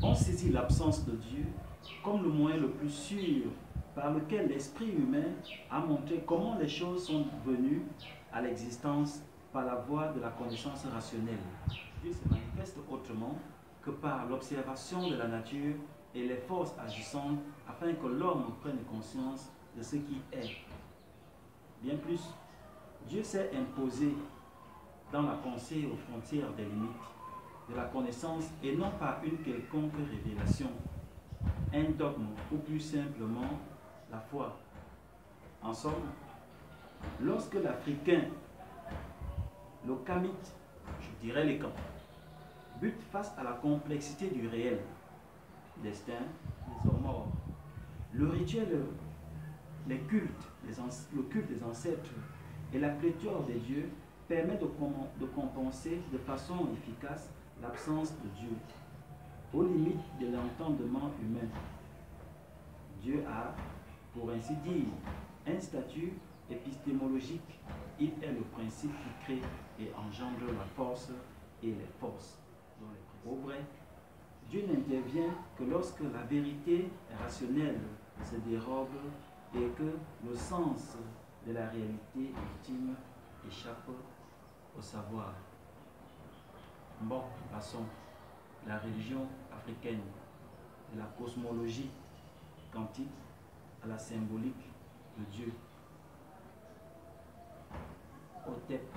On saisit l'absence de Dieu comme le moyen le plus sûr par lequel l'esprit humain a montré comment les choses sont venues à l'existence par la voie de la connaissance rationnelle. Dieu se manifeste autrement que par l'observation de la nature et les forces agissantes afin que l'homme prenne conscience de ce qui est. Bien plus, Dieu s'est imposé dans la pensée aux frontières des limites de la connaissance et non par une quelconque révélation, un dogme ou plus simplement la foi. En somme, lorsque l'Africain, le Kamite, je dirais les camps, bute face à la complexité du réel, destin, les hommes morts, le rituel, les cultes, le culte des ancêtres et la pléthore des dieux permet de compenser de façon efficace l'absence de Dieu, aux limites de l'entendement humain. Dieu a, pour ainsi dire, un statut épistémologique. Il est le principe qui crée et engendre la force et les forces. Au vrai, Dieu n'intervient que lorsque la vérité rationnelle se dérobe et que le sens de la réalité ultime échappe au savoir. Bon, passons. La religion africaine, de la cosmologie quantique à la symbolique de Dieu. Hotep.